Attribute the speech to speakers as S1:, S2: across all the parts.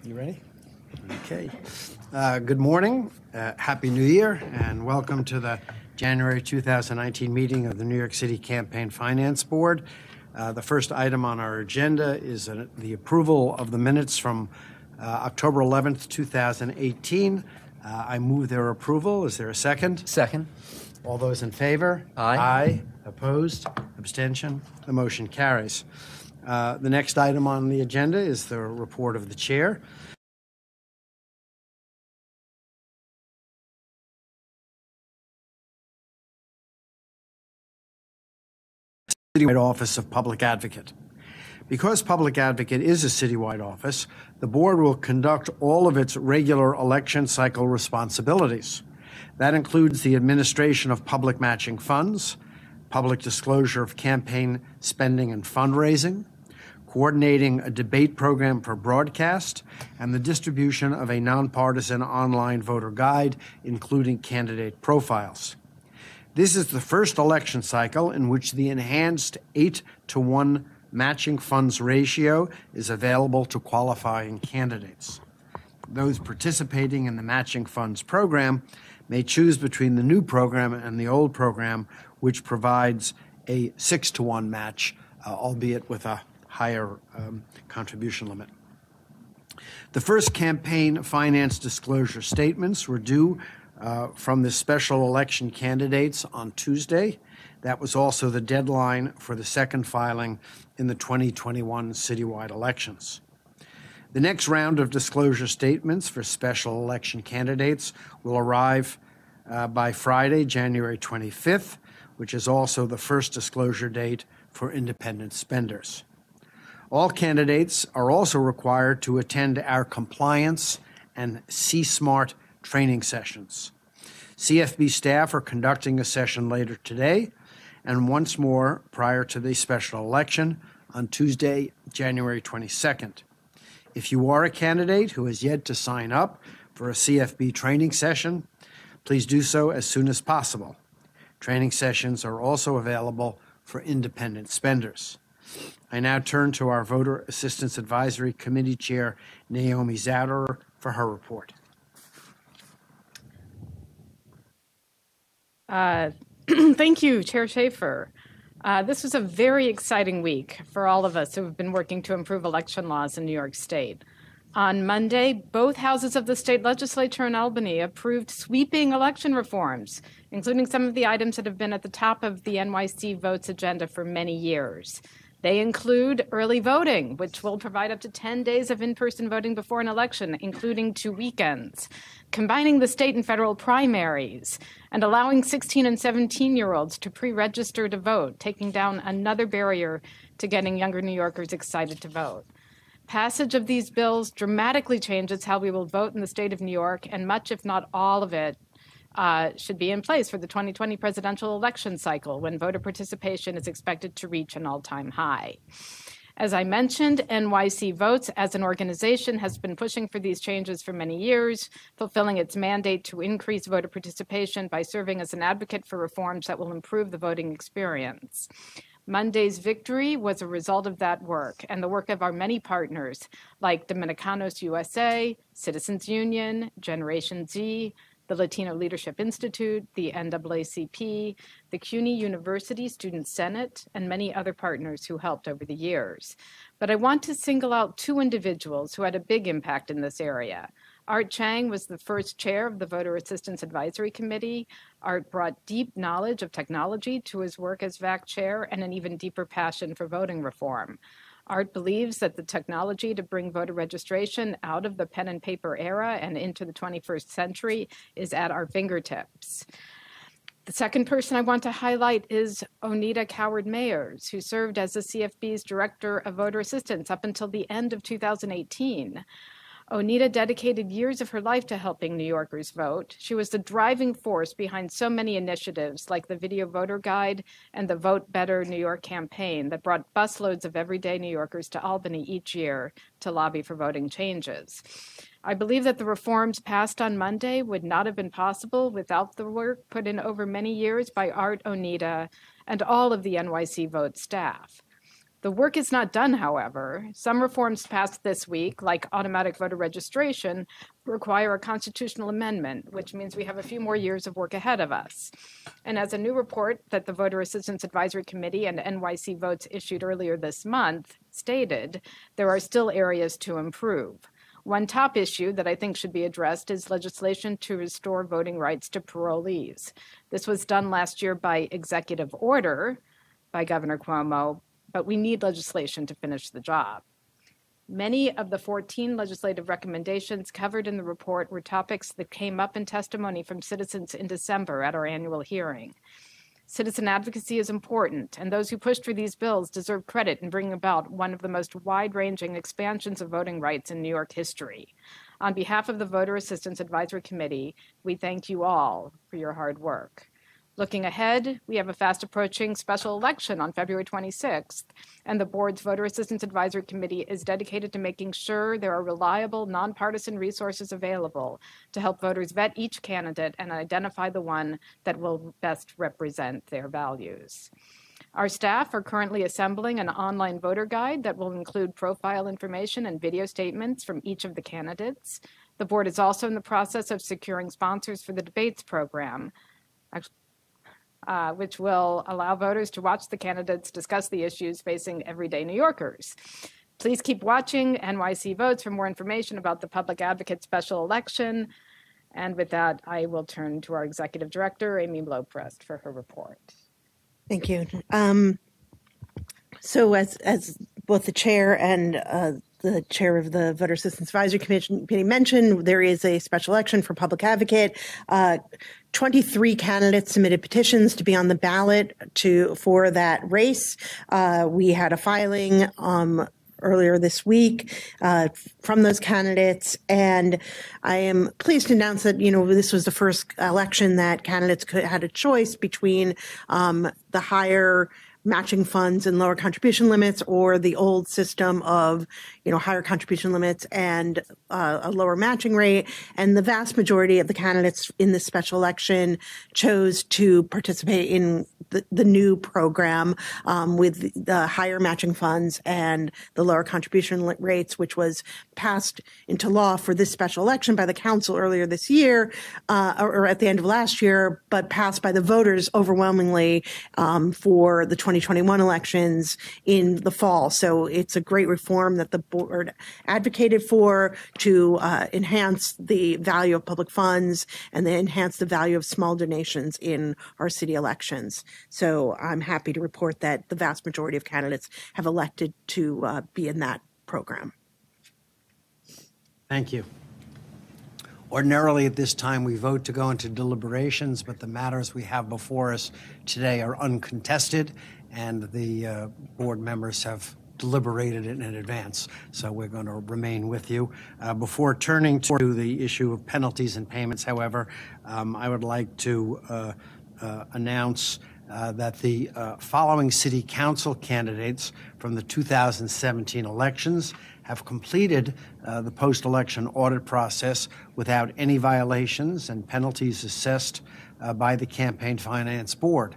S1: You ready? Okay. Good morning, Happy New Year, and welcome to the January 2019 meeting of the New York City Campaign Finance Board. The first item on our agenda is the approval of the minutes from October 11th, 2018. I move their approval. Is there a second?
S2: Second.
S1: All those in favor?
S2: Aye.
S1: Aye. Opposed? Abstention? The motion carries. The next item on the agenda is the report of the chair. Citywide Office of Public Advocate. Because Public Advocate is a citywide office, the board will conduct all of its regular election cycle responsibilities. That includes the administration of public matching funds, public disclosure of campaign spending and fundraising, coordinating a debate program for broadcast, and the distribution of a nonpartisan online voter guide, including candidate profiles. This is the first election cycle in which the enhanced 8-to-1 matching funds ratio is available to qualifying candidates. Those participating in the matching funds program may choose between the new program and the old program, which provides a 6-to-1 match, albeit with a higher contribution limit. The first campaign finance disclosure statements were due from the special election candidates on Tuesday. That was also the deadline for the second filing in the 2021 citywide elections. The next round of disclosure statements for special election candidates will arrive by Friday, January 25th, which is also the first disclosure date for independent spenders. All candidates are also required to attend our compliance and C-SMART training sessions. CFB staff are conducting a session later today and once more prior to the special election on Tuesday, January 22nd. If you are a candidate who has yet to sign up for a CFB training session, please do so as soon as possible. Training sessions are also available for independent spenders. I now turn to our Voter Assistance Advisory Committee Chair, Naomi Zouderer, for her report.
S3: Thank you, Chair Schaefer. This was a very exciting week for all of us who have been working to improve election laws in New York State. On Monday, both houses of the state legislature in Albany approved sweeping election reforms, including some of the items that have been at the top of the NYC Votes agenda for many years. They include early voting, which will provide up to 10 days of in-person voting before an election, including 2 weekends, combining the state and federal primaries, and allowing 16 and 17-year-olds to pre-register to vote, taking down another barrier to getting younger New Yorkers excited to vote. Passage of these bills dramatically changes how we will vote in the state of New York, and much, if not all of it, should be in place for the 2020 presidential election cycle, when voter participation is expected to reach an all-time high. As I mentioned, NYC Votes as an organization has been pushing for these changes for many years, fulfilling its mandate to increase voter participation by serving as an advocate for reforms that will improve the voting experience. Monday's victory was a result of that work and the work of our many partners like Dominicanos USA, Citizens Union, Generation Z, the Latino Leadership Institute, the NAACP, the CUNY University Student Senate, and many other partners who helped over the years. But I want to single out 2 individuals who had a big impact in this area. Art Chang was the first chair of the Voter Assistance Advisory Committee. Art brought deep knowledge of technology to his work as VAC chair and an even deeper passion for voting reform. Art believes that the technology to bring voter registration out of the pen and paper era and into the 21st century is at our fingertips. The second person I want to highlight is Onita Coward-Mayers, who served as the CFB's Director of Voter Assistance up until the end of 2018. Onita dedicated years of her life to helping New Yorkers vote. She was the driving force behind so many initiatives like the Video Voter Guide and the Vote Better New York campaign that brought busloads of everyday New Yorkers to Albany each year to lobby for voting changes. I believe that the reforms passed on Monday would not have been possible without the work put in over many years by Art, Onita, and all of the NYC Votes staff. The work is not done, however. Some reforms passed this week, like automatic voter registration, require a constitutional amendment, which means we have a few more years of work ahead of us. And as a new report that the Voter Assistance Advisory Committee and NYC Votes issued earlier this month stated, there are still areas to improve. One top issue that I think should be addressed is legislation to restore voting rights to parolees. This was done last year by executive order by Governor Cuomo, but we need legislation to finish the job. Many of the 14 legislative recommendations covered in the report were topics that came up in testimony from citizens in December at our annual hearing. Citizen advocacy is important, and those who pushed for these bills deserve credit in bringing about one of the most wide-ranging expansions of voting rights in New York history. On behalf of the Voter Assistance Advisory Committee, we thank you all for your hard work. Looking ahead, we have a fast-approaching special election on February 26th, and the board's Voter Assistance Advisory Committee is dedicated to making sure there are reliable, nonpartisan resources available to help voters vet each candidate and identify the one that will best represent their values. Our staff are currently assembling an online voter guide that will include profile information and video statements from each of the candidates. The board is also in the process of securing sponsors for the debates program, which will allow voters to watch the candidates discuss the issues facing everyday New Yorkers. Please keep watching NYC Votes for more information about the Public Advocate special election. And with that, I will turn to our Executive Director, Amy Loprest, for her report.
S2: Thank you. So as both the chair and the chair of the Voter Assistance Advisory Committee mentioned, there is a special election for public advocate. 23 candidates submitted petitions to be on the ballot for that race. We had a filing earlier this week from those candidates, and I am pleased to announce that this was the first election that candidates had a choice between the higher matching funds and lower contribution limits, or the old system of, higher contribution limits and a lower matching rate. And the vast majority of the candidates in this special election chose to participate in the new program with the higher matching funds and the lower contribution rates, which was passed into law for this special election by the council earlier this year, or at the end of last year, but passed by the voters overwhelmingly for the 2021 elections in the fall. So it's a great reform that the board advocated for to enhance the value of public funds and then enhance the value of small donations in our city elections. So I'm happy to report that the vast majority of candidates have elected to be in that program.
S1: Thank you. Ordinarily at this time we vote to go into deliberations, but the matters we have before us today are uncontested, and the board members have deliberated it in advance, so we're going to remain with you. Before turning to the issue of penalties and payments, however, I would like to announce that the following city council candidates from the 2017 elections have completed the post-election audit process without any violations and penalties assessed by the Campaign Finance Board.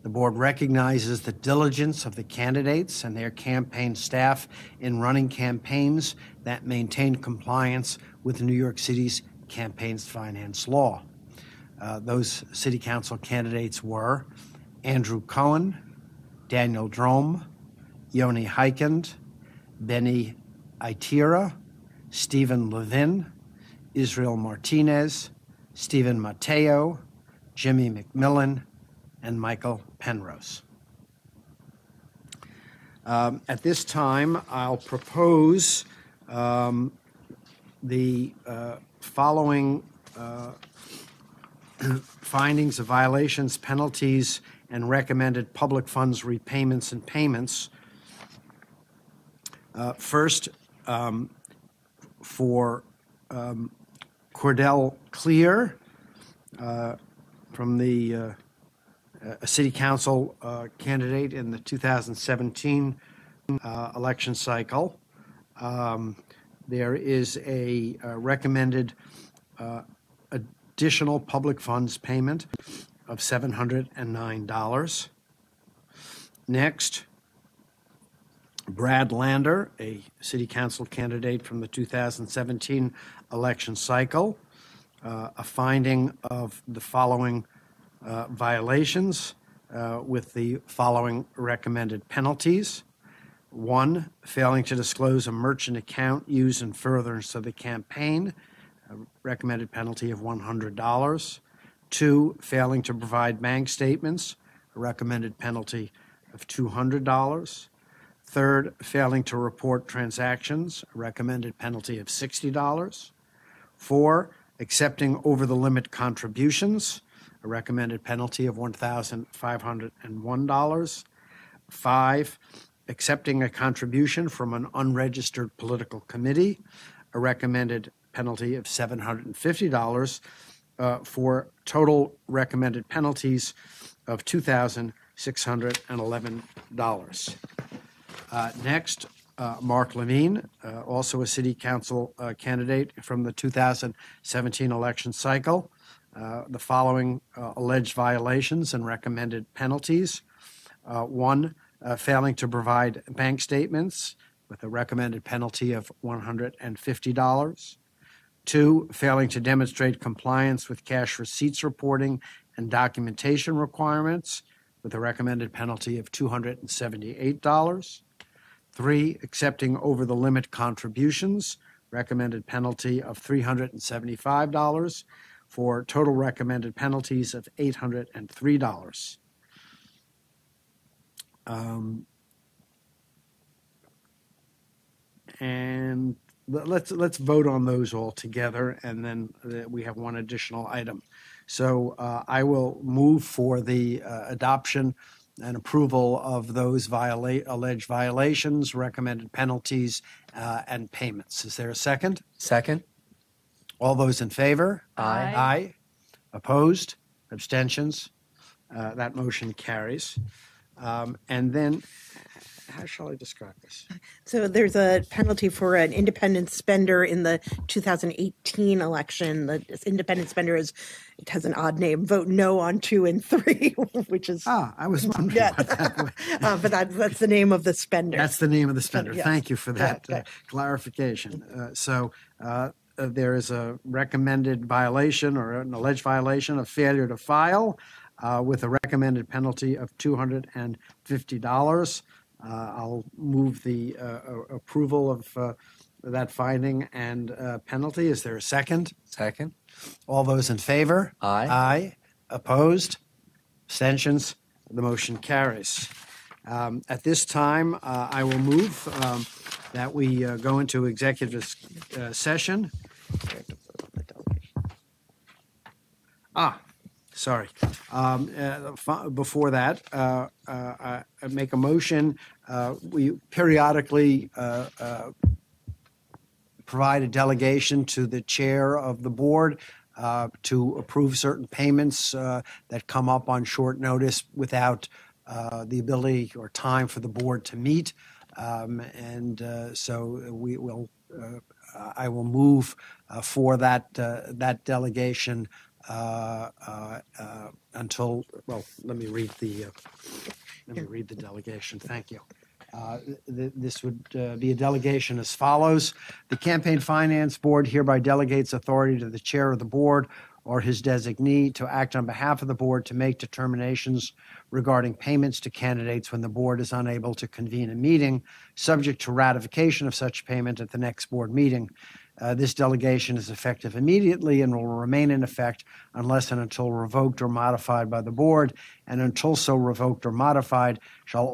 S1: The board recognizes the diligence of the candidates and their campaign staff in running campaigns that maintain compliance with New York City's campaign finance law. Those city council candidates were Andrew Cohen, Daniel Drome, Yoni Heikend, Benny Itira, Stephen Levin, Israel Martinez, Stephen Mateo, Jimmy McMillan, and Michael Penrose. At this time, I'll propose the following findings of violations, penalties, and recommended public funds repayments and payments. First, for Cordell Clear from the a city council candidate in the 2017 election cycle. There is a recommended additional public funds payment of $709. Next, Brad Lander, a city council candidate from the 2017 election cycle, a finding of the following violations with the following recommended penalties. 1, failing to disclose a merchant account used in furtherance of the campaign, a recommended penalty of $100. 2, failing to provide bank statements, a recommended penalty of $200. 3rd, failing to report transactions, a recommended penalty of $60. 4, accepting over-the-limit contributions, a recommended penalty of $1,501. 5, accepting a contribution from an unregistered political committee, a recommended penalty of $750, for total recommended penalties of $2,611. Next, Mark Levine, also a city council candidate from the 2017 election cycle. The following alleged violations and recommended penalties. 1, failing to provide bank statements with a recommended penalty of $150. 2, failing to demonstrate compliance with cash receipts reporting and documentation requirements with a recommended penalty of $278. 3, accepting over-the-limit contributions, recommended penalty of $375 for total recommended penalties of $803. And let's vote on those all together, and then we have one additional item. So I will move for the adoption and approval of those alleged violations, recommended penalties, and payments. Is there a second?
S4: Second.
S1: All those in favor?
S3: Aye.
S1: Aye. Opposed? Abstentions? That motion carries. And then, how shall I describe this?
S2: So there's a penalty for an independent spender in the 2018 election. The independent spender it has an odd name. Vote no on 2 and 3, which is
S1: I was wondering what that was.
S2: but that's the name of the spender.
S1: That's the name of the spender.
S2: Yes.
S1: Thank you for that
S2: Okay.
S1: clarification. There is a recommended violation or an alleged violation of failure to file with a recommended penalty of $250. I'll move the approval of that finding and penalty. Is there a second?
S4: Second.
S1: All those in favor?
S4: Aye.
S1: Aye. Opposed? Abstentions? The motion carries. At this time, I will move that we go into executive session. Sorry. Before that, I make a motion. We periodically provide a delegation to the chair of the board to approve certain payments that come up on short notice without the ability or time for the board to meet. So we will. I will move for that delegation until. Well, let me read the delegation. Thank you. This would be a delegation as follows. The Campaign Finance Board hereby delegates authority to the chair of the board or his designee to act on behalf of the board to make determinations regarding payments to candidates when the board is unable to convene a meeting, subject to ratification of such payment at the next board meeting. This delegation is effective immediately and will remain in effect unless and until revoked or modified by the board, and until so revoked or modified shall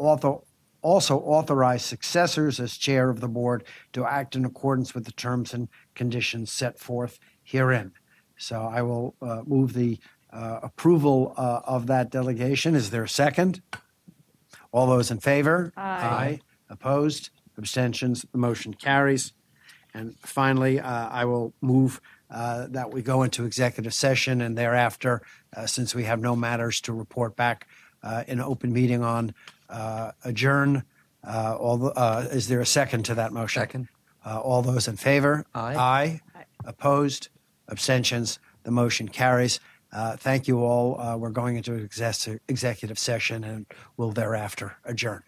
S1: also authorize successors as chair of the board to act in accordance with the terms and conditions set forth herein. So I will move the approval of that delegation. Is there a second? All those in favor?
S3: Aye.
S1: Opposed? Abstentions? The motion carries. And finally, I will move that we go into executive session, and thereafter, since we have no matters to report back in open meeting on, adjourn. Is there a second to that motion?
S4: Second.
S1: All those in favor?
S4: Aye.
S1: Aye. Opposed? Abstentions? The motion carries. Thank you all. We're going into executive session and will thereafter adjourn.